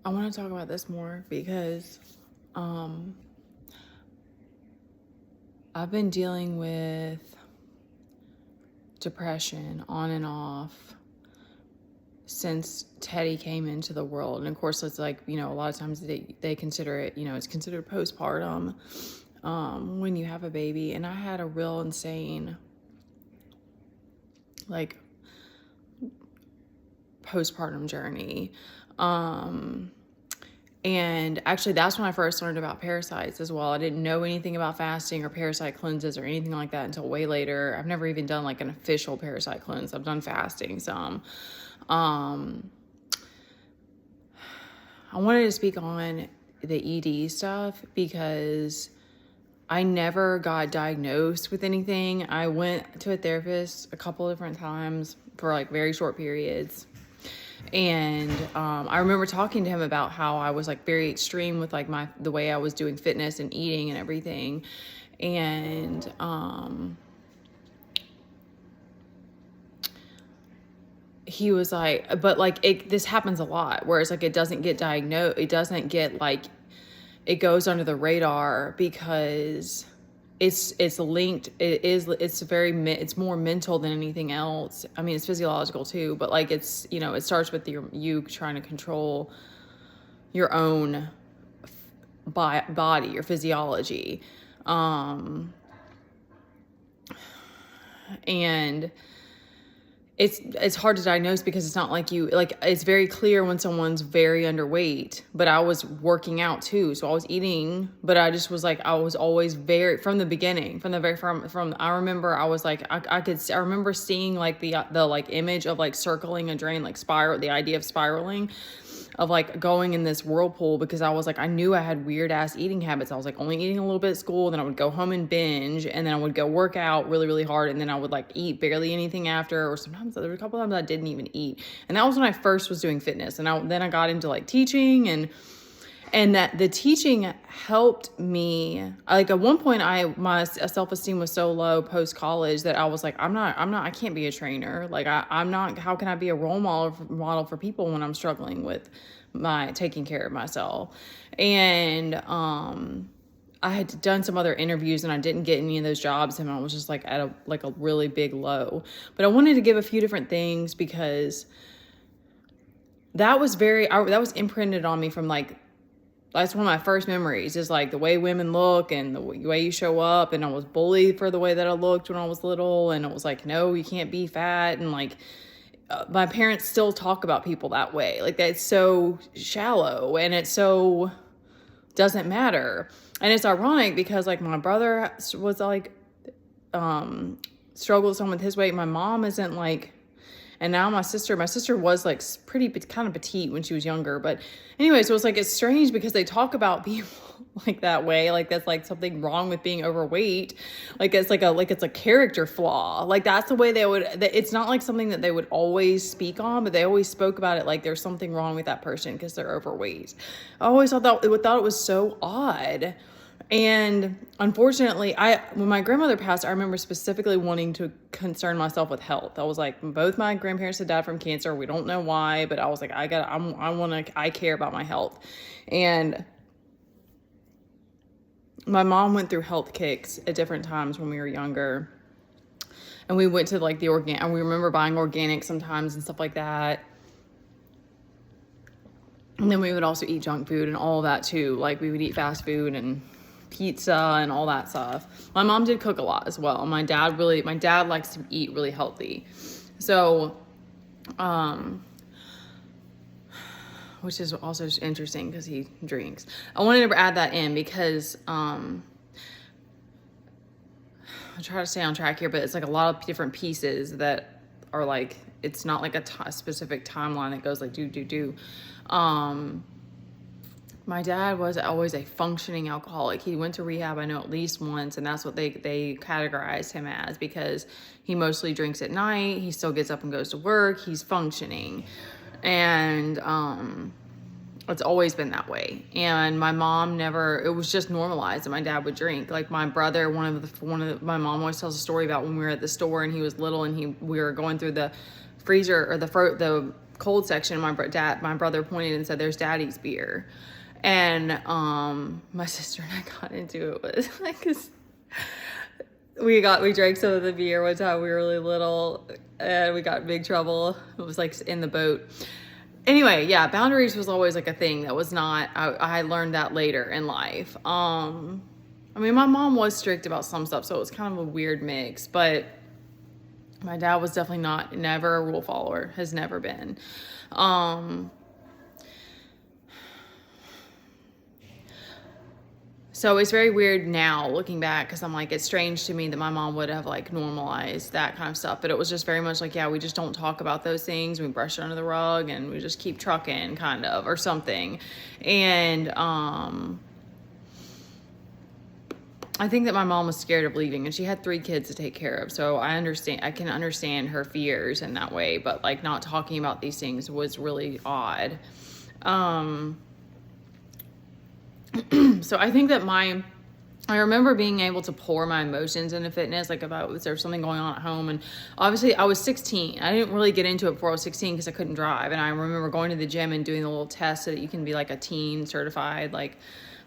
I want to talk about this more because um, I've been dealing with depression on and off since Teddy came into the world. And of course, it's like, a lot of times they consider it, it's considered postpartum when you have a baby. And I had a real insane, like, postpartum journey. And actually, that's when I first learned about parasites as well. I didn't know anything about fasting or parasite cleanses or anything like that until way later. I've never even done like an official parasite cleanse. I've done fasting some. I wanted to speak on the ED stuff because I never got diagnosed with anything. I went to a therapist a couple different times for like very short periods. And I remember talking to him about how I was like very extreme with like the way I was doing fitness and eating and everything. And he was like, but like this happens a lot, whereas like it doesn't get diagnosed. It doesn't get like, it goes under the radar because it's linked. It's more mental than anything else. I mean, it's physiological too, but like it's, it starts with you trying to control your own body, your physiology. And it's hard to diagnose because it's not like it's very clear when someone's very underweight, but I was working out too. So I was eating, but I just was like, I was always from the beginning, I remember I was like, I remember seeing like the like image of like circling a drain, like the idea of spiraling, of like going in this whirlpool, because I was like, I knew I had weird ass eating habits. I was like only eating a little bit at school, then I would go home and binge, and then I would go work out really, really hard, and then I would like eat barely anything after, or sometimes there were a couple times I didn't even eat. And that was when I first was doing fitness, and then I got into like teaching, and that the teaching helped me. Like at one point my self-esteem was so low post college that I was like, I can't be a trainer. Like I'm not, how can I be a role model for people when I'm struggling with my taking care of myself? And I had done some other interviews and I didn't get any of those jobs, and I was just like at a really big low. But I wanted to give a few different things because that was that was imprinted on me from like, that's one of my first memories, is like the way women look and the way you show up. And I was bullied for the way that I looked when I was little. And it was like, no, you can't be fat. And like, my parents still talk about people that way. Like that's so shallow and it so doesn't matter. And it's ironic because like my brother was like, struggled some with his weight. My mom isn't like, and now my sister was like pretty kind of petite when she was younger. But anyway, so it's strange because they talk about people like that way, like that's like something wrong with being overweight, like it's it's a character flaw. Like that's the way it's not like something that they would always speak on, but they always spoke about it like there's something wrong with that person because they're overweight. I always thought it was so odd. And unfortunately, when my grandmother passed, I remember specifically wanting to concern myself with health. I was like, both my grandparents had died from cancer. We don't know why, but I was like, I care about my health. And my mom went through health kicks at different times when we were younger. And we went to like and we remember buying organic sometimes and stuff like that. And then we would also eat junk food and all of that too. Like we would eat fast food and pizza and all that stuff. My mom did cook a lot as well. My dad likes to eat really healthy. So, which is also interesting because he drinks. I wanted to add that in because, I try to stay on track here, but it's like a lot of different pieces that are like, it's not like a specific timeline that goes like do. My dad was always a functioning alcoholic. He went to rehab, I know, at least once, and that's what they categorized him as, because he mostly drinks at night. He still gets up and goes to work. He's functioning. And it's always been that way. And my mom it was just normalized that my dad would drink. Like my brother, my mom always tells a story about when we were at the store and he was little and we were going through the freezer or the cold section, my brother pointed and said, "There's Daddy's beer." And my sister and I got into it with like, 'cause we drank some of the beer one time we were really little, and we got in big trouble. It was like in the boat. Anyway, yeah, boundaries was always like a thing that was not, I learned that later in life. I mean, my mom was strict about some stuff, so it was kind of a weird mix, but my dad was definitely never a rule follower, has never been. So it's very weird now looking back, because I'm like, it's strange to me that my mom would have like normalized that kind of stuff. But it was just very much like, yeah, we just don't talk about those things. We brush it under the rug and we just keep trucking, kind of, or something. And I think that my mom was scared of leaving, and she had 3 kids to take care of. So I can understand her fears in that way, but like not talking about these things was really odd. So I think that I remember being able to pour my emotions into fitness, like was there something going on at home? And obviously I was 16. I didn't really get into it before I was 16 because I couldn't drive. And I remember going to the gym and doing the little test so that you can be like a teen certified, like,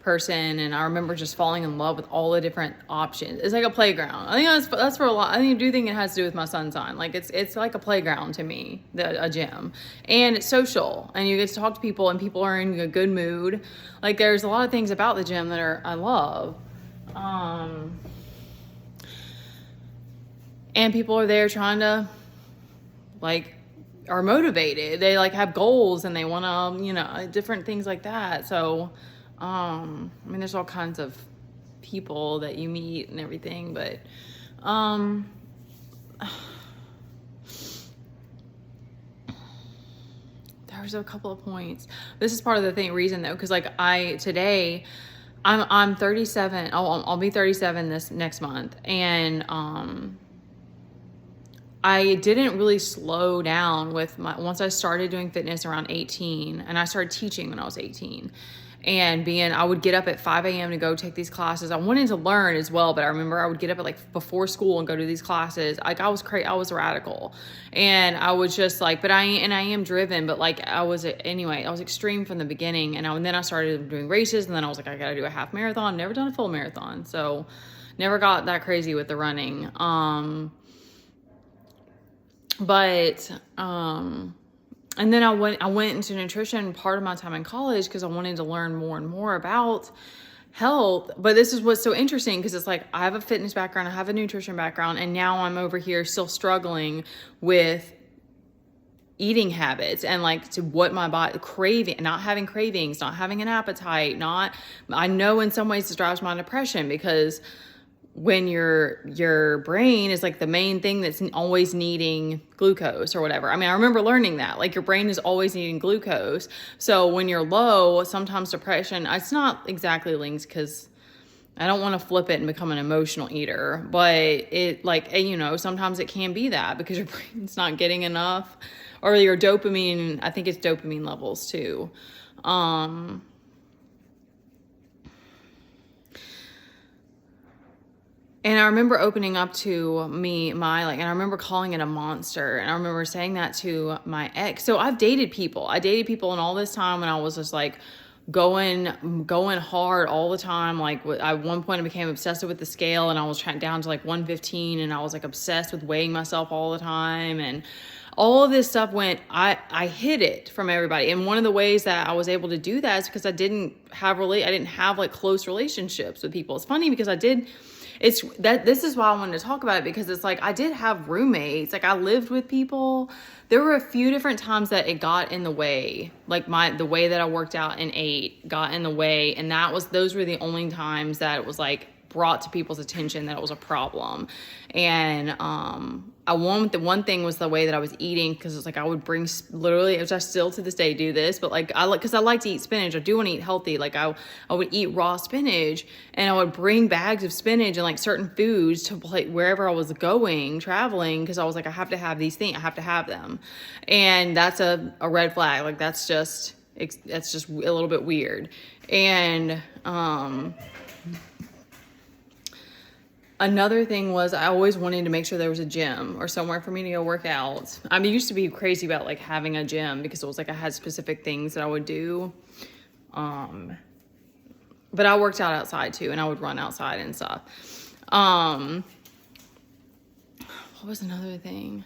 person. And I remember just falling in love with all the different options. It's like a playground. I think that's for a lot. I do think it has to do with my son's on. Like it's like a playground to me, a gym, and it's social, and you get to talk to people, and people are in a good mood. Like there's a lot of things about the gym that I love. And people are there trying to, like, are motivated. They like have goals and they want to, different things like that. So, I mean, there's all kinds of people that you meet and everything, but, there's a couple of points. This is part of the reason though, because like I'm 37. I'll be 37 this next month. And, I didn't really slow down once I started doing fitness around 18, and I started teaching when I was 18. And I would get up at 5 a.m. to go take these classes. I wanted to learn as well, but I remember I would get up at like before school and go to these classes. Like I was crazy, I was radical, and I was just like, but I am driven, but like I was extreme from the beginning. And then I started doing races, and then I was like, I gotta do a half marathon. Never done a full marathon, so never got that crazy with the running. And then I went into nutrition part of my time in college because I wanted to learn more and more about health. But this is what's so interesting, because it's like I have a fitness background, I have a nutrition background, and now I'm over here still struggling with eating habits and like to what my body not having cravings, not having an appetite, I know in some ways this drives my depression, because when your brain is like the main thing that's always needing glucose or whatever. I mean, I remember learning that like your brain is always needing glucose. So when you're low, sometimes depression, it's not exactly linked, because I don't want to flip it and become an emotional eater, but it like, sometimes it can be that because your brain's not getting enough, or your dopamine, I think it's dopamine levels too. And I remember opening up to and I remember calling it a monster. And I remember saying that to my ex. So I've dated people. I dated people in all this time when I was just like going hard all the time. Like at one point I became obsessive with the scale, and I was down to like 115, and I was like obsessed with weighing myself all the time. And all of this stuff I hid it from everybody. And one of the ways that I was able to do that is because I didn't have like close relationships with people. It's funny because this is why I wanted to talk about it, because it's like I did have roommates. Like I lived with people. There were a few different times that it got in the way. Like the way that I worked out and ate got in the way, and those were the only times that it was like brought to people's attention that it was a problem. And the one thing was the way that I was eating, because it's like I would bring literally, which I still to this day do this, but like because I like to eat spinach. I do want to eat healthy. Like I would eat raw spinach, and I would bring bags of spinach and like certain foods to like wherever I was traveling, because I was like, I have to have these things. I have to have them. And that's a red flag. Like that's just a little bit weird. And Another thing was I always wanted to make sure there was a gym or somewhere for me to go work out. I mean, I used to be crazy about like having a gym because it was like I had specific things that I would do. But I worked out outside too, and I would run outside and stuff. What was another thing?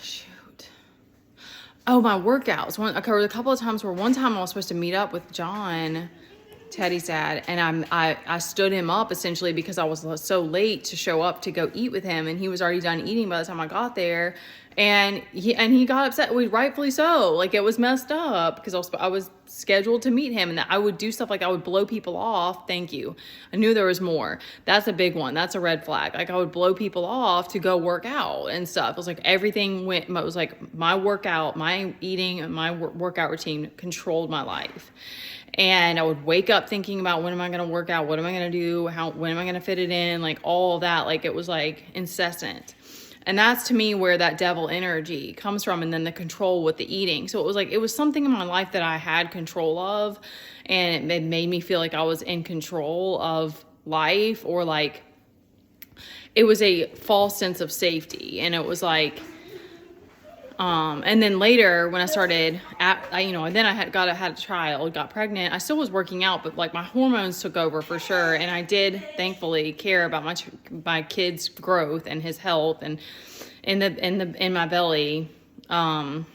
Shoot. Oh, my workouts. There were a couple of times where one time I was supposed to meet up with John, Teddy's dad, and I stood him up essentially because I was so late to show up to go eat with him, and he was already done eating by the time I got there, and he got upset. Rightfully so. Like, it was messed up because I was scheduled to meet him, and I would do stuff like I would blow people off. Thank you. I knew there was more. That's a big one. That's a red flag. Like, I would blow people off to go work out and stuff. It was like everything went. It was like my workout, my eating, and my workout routine controlled my life. And I would wake up thinking about when am I going to work out? What am I going to do? When am I going to fit it in? Like all of that, like it was like incessant. And that's to me where that devil energy comes from. And then the control with the eating. So it was like, it was something in my life that I had control of. And it made me feel like I was in control of life, or like it was a false sense of safety. And it was like, and then later when I started then I had a child, got pregnant. I still was working out, but like my hormones took over for sure. And I did thankfully care about my kid's growth and his health and in my belly. So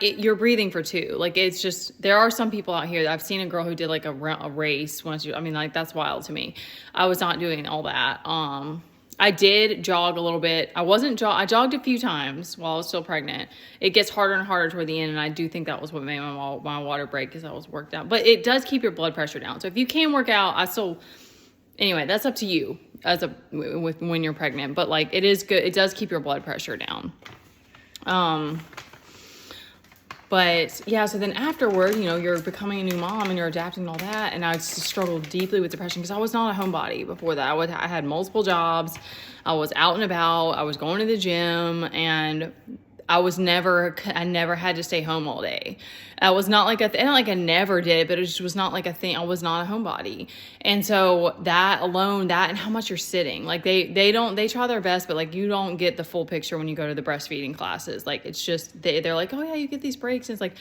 you're breathing for two. Like, it's just, there are some people out here. I've seen a girl who did like a race once. I mean, like, that's wild to me. I was not doing all that. I did jog a little bit. I jogged a few times while I was still pregnant. It gets harder and harder toward the end, and I do think that was what made my water break, because I was worked out. But it does keep your blood pressure down. So if you can work out, anyway, that's up to you with when you're pregnant. But like, it is good. It does keep your blood pressure down. But yeah, so then afterward, you're becoming a new mom and you're adapting and all that. And I just struggled deeply with depression because I was not a homebody before that. I had multiple jobs. I was out and about. I was going to the gym, and I never had to stay home all day. I was not like not like I never did, but it just was not like a thing. I was not a homebody. And so that alone, and how much you're sitting, like they try their best, but like you don't get the full picture when you go to the breastfeeding classes. Like, it's just, they're like, oh yeah, you get these breaks. And it's like,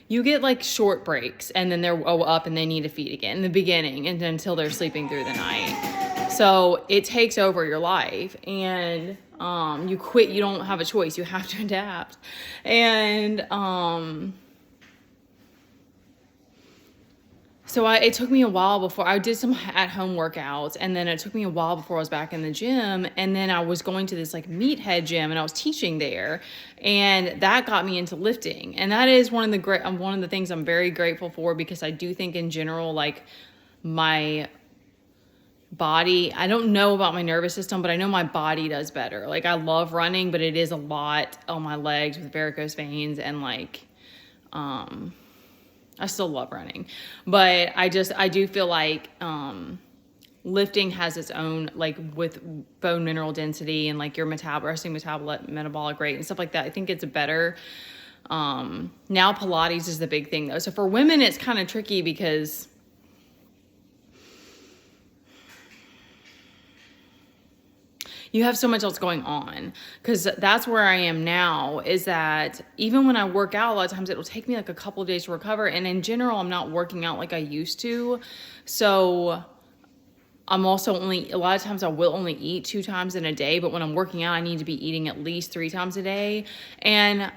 you get like short breaks, and then they're up and they need to feed again in the beginning, and until they're sleeping through the night. So it takes over your life, and you quit. You don't have a choice. You have to adapt. And so it took me a while before I did some at-home workouts, and then it took me a while before I was back in the gym. And then I was going to this like meathead gym, and I was teaching there, and that got me into lifting. And that is one of the things I'm very grateful for, because I do think in general, like, my body, I don't know about my nervous system, but I know my body does better. Like, I love running, but it is a lot on my legs with varicose veins, and like, I still love running, but I do feel like, lifting has its own, like, with bone mineral density and like your resting metabolic rate and stuff like that. I think it's better. Now Pilates is the big thing though. So for women, it's kind of tricky because you have so much else going on, because that's where I am now, is that even when I work out, a lot of times it'll take me like a couple of days to recover. And in general, I'm not working out like I used to. So I'm also a lot of times I will only eat 2 times in a day, but when I'm working out, I need to be eating at least 3 times a day. And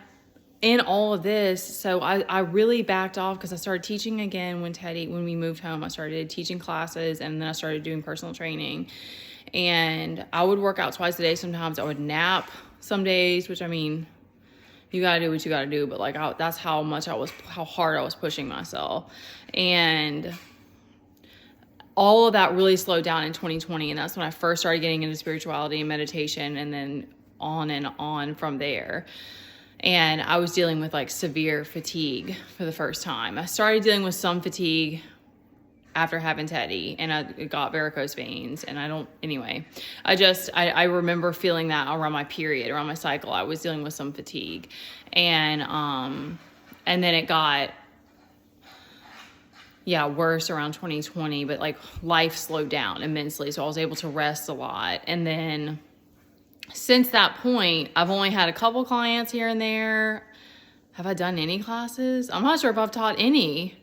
in all of this, so I really backed off, because I started teaching again when we moved home. I started teaching classes, and then I started doing personal training. And I would work out twice a day. Sometimes I would nap some days, which, I mean, you gotta do what you gotta do, but like, that's how hard I was pushing myself. And all of that really slowed down in 2020. And that's when I first started getting into spirituality and meditation, and then on and on from there. And I was dealing with like severe fatigue for the first time. I started dealing with some fatigue after having Teddy, and I got varicose veins, and I remember feeling that around my period, around my cycle, I was dealing with some fatigue, and then it got worse around 2020, but like life slowed down immensely. So I was able to rest a lot. And then since that point, I've only had a couple clients here and there. Have I done any classes? I'm not sure if I've taught any.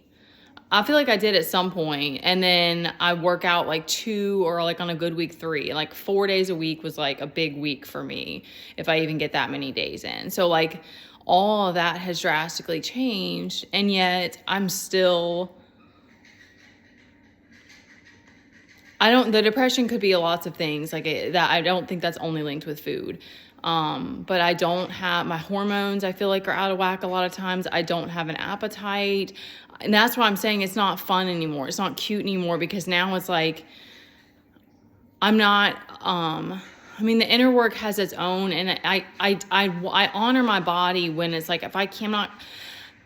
I feel like I did at some point. And then I work out like 2 or like on a good week 3. Like 4 days a week was like a big week for me if I even get that many days in. So like all of that has drastically changed. And yet I'm still, the depression could be lots of things like that. I don't think that's only linked with food. But I don't have my hormones, I feel like, are out of whack a lot of times. I don't have an appetite. And that's why I'm saying it's not fun anymore. It's not cute anymore, because now it's like, I'm not, the inner work has its own, and I honor my body when it's like, if I cannot,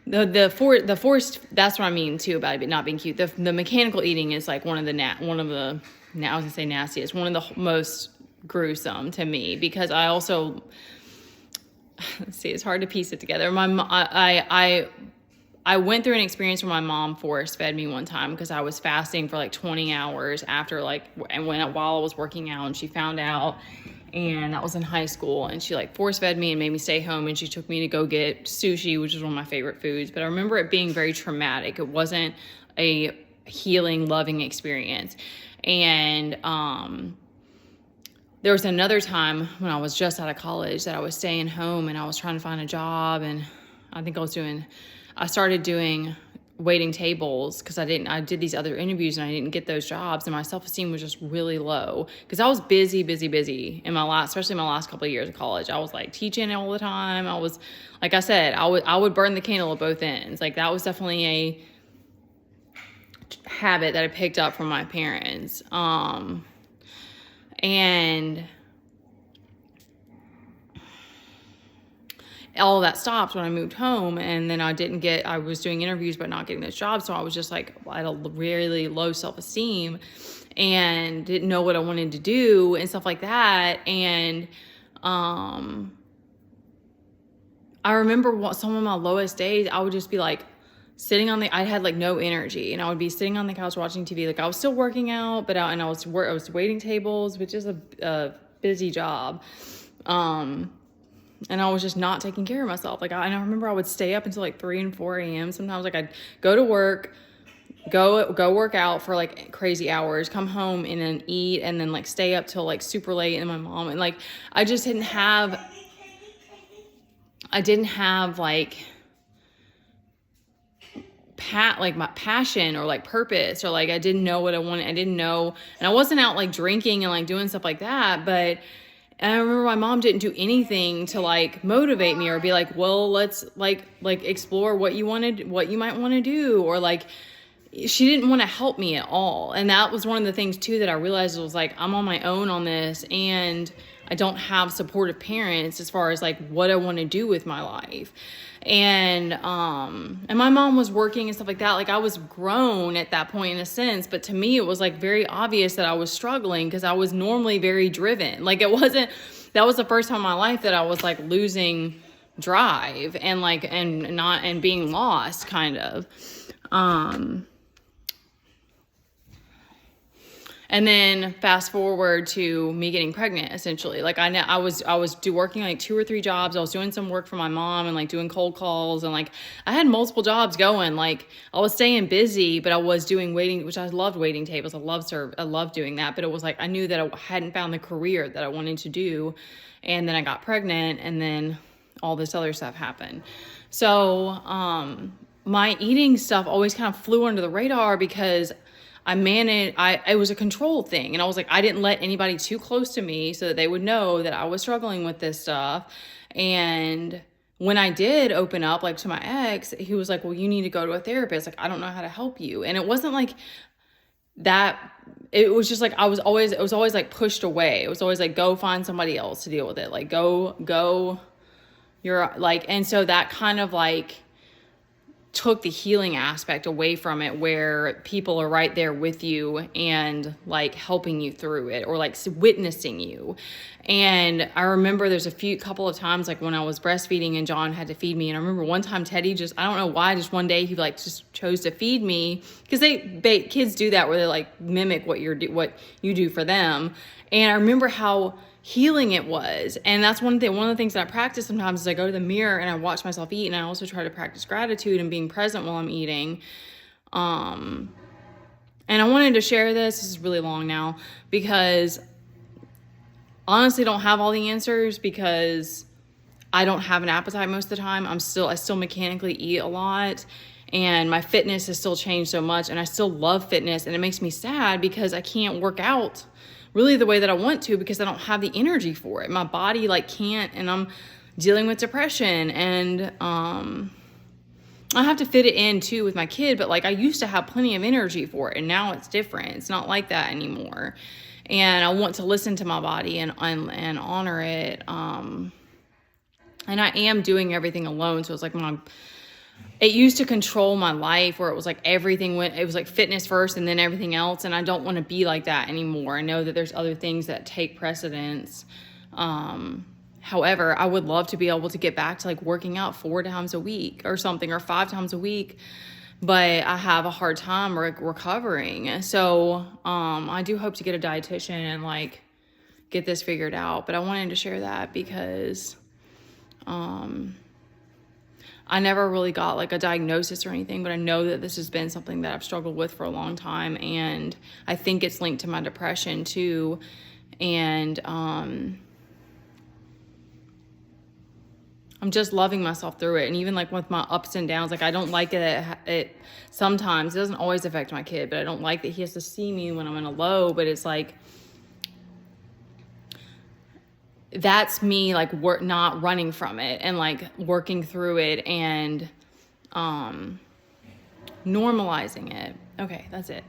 the forced, that's what I mean too about it not being cute. The mechanical eating is like one of the I was gonna say nastiest, one of the most gruesome to me, because I also, see, it's hard to piece it together. I went through an experience where my mom force fed me one time because I was fasting for like 20 hours after while I was working out, and she found out, and that was in high school, and she like force fed me and made me stay home, and she took me to go get sushi, which is one of my favorite foods. But I remember it being very traumatic. It wasn't a healing, loving experience. And there was another time when I was just out of college that I was staying home and I was trying to find a job, and I think I started doing waiting tables because I did these other interviews and I didn't get those jobs, and my self-esteem was just really low because I was busy in especially my last couple of years of college. I was like teaching all the time. I was, like I said, I would burn the candle at both ends. Like that was definitely a habit that I picked up from my parents. And all of that stopped when I moved home, and then I was doing interviews but not getting those jobs. So I was just like at a really low self-esteem and didn't know what I wanted to do and stuff like that. And I remember some of my lowest days, I would just be like I had like no energy, and I would be sitting on the couch watching TV. Like I was still working out, but I was waiting tables, which is a busy job. And I was just not taking care of myself. Like I remember I would stay up until like 3 and 4 a.m. Sometimes like I'd go to work, go work out for like crazy hours, come home and then eat, and then like stay up till like super late. And my mom, and like I just didn't have like my passion or like purpose, or like I didn't know what I wanted. I didn't know, and I wasn't out like drinking and like doing stuff like that, but and I remember my mom didn't do anything to like motivate me or be like, well, let's like explore what you might want to do, or like she didn't want to help me at all. And that was one of the things too that I realized was like, I'm on my own on this, and I don't have supportive parents as far as like what I want to do with my life. And my mom was working and stuff like that. Like I was grown at that point in a sense, but to me it was like very obvious that I was struggling because I was normally very driven. Like that was the first time in my life that I was like losing drive and like, and being lost kind of. And then fast forward to me getting pregnant, essentially. Like I was working like 2 or 3 jobs. I was doing some work for my mom and like doing cold calls, and like I had multiple jobs going. Like I was staying busy, but I was doing waiting, which I loved waiting tables. I loved doing that. But it was like I knew that I hadn't found the career that I wanted to do. And then I got pregnant, and then all this other stuff happened. So my eating stuff always kind of flew under the radar because it was a control thing. And I was like, I didn't let anybody too close to me so that they would know that I was struggling with this stuff. And when I did open up like to my ex, he was like, well, you need to go to a therapist. Like, I don't know how to help you. And it wasn't like that. It was just like, it was always like pushed away. It was always like, go find somebody else to deal with it. Like, go, you're like, and so that kind of like took the healing aspect away from it, where people are right there with you and like helping you through it, or like witnessing you. And I remember there's couple of times like when I was breastfeeding and John had to feed me, and I remember one time Teddy just, I don't know why, just one day he like just chose to feed me, because kids do that where they like mimic what you do for them. And I remember how healing it was. And that's one of the things that I practice sometimes is I go to the mirror and I watch myself eat, and I also try to practice gratitude and being present while I'm eating. And I wanted to share this is really long now, because honestly don't have all the answers, because I don't have an appetite most of the time. I still mechanically eat a lot, and my fitness has still changed so much, and I still love fitness, and it makes me sad because I can't work out really the way that I want to, because I don't have the energy for it. My body like can't, and I'm dealing with depression, and I have to fit it in too with my kid, but like I used to have plenty of energy for it, and now it's different. It's not like that anymore. And I want to listen to my body and honor it. And I am doing everything alone. So it's like it used to control my life, where it was like it was like fitness first and then everything else. And I don't want to be like that anymore. I know that there's other things that take precedence. However, I would love to be able to get back to like working out 4 times a week or something, or 5 times a week. But I have a hard time recovering. So I do hope to get a dietitian and like get this figured out. But I wanted to share that because I never really got like a diagnosis or anything, but I know that this has been something that I've struggled with for a long time. And I think it's linked to my depression too. And I'm just loving myself through it. And even like with my ups and downs, like I don't like it sometimes, it doesn't always affect my kid, but I don't like that he has to see me when I'm in a low. But it's like, that's me like not running from it, and like working through it, and normalizing it. Okay, that's it.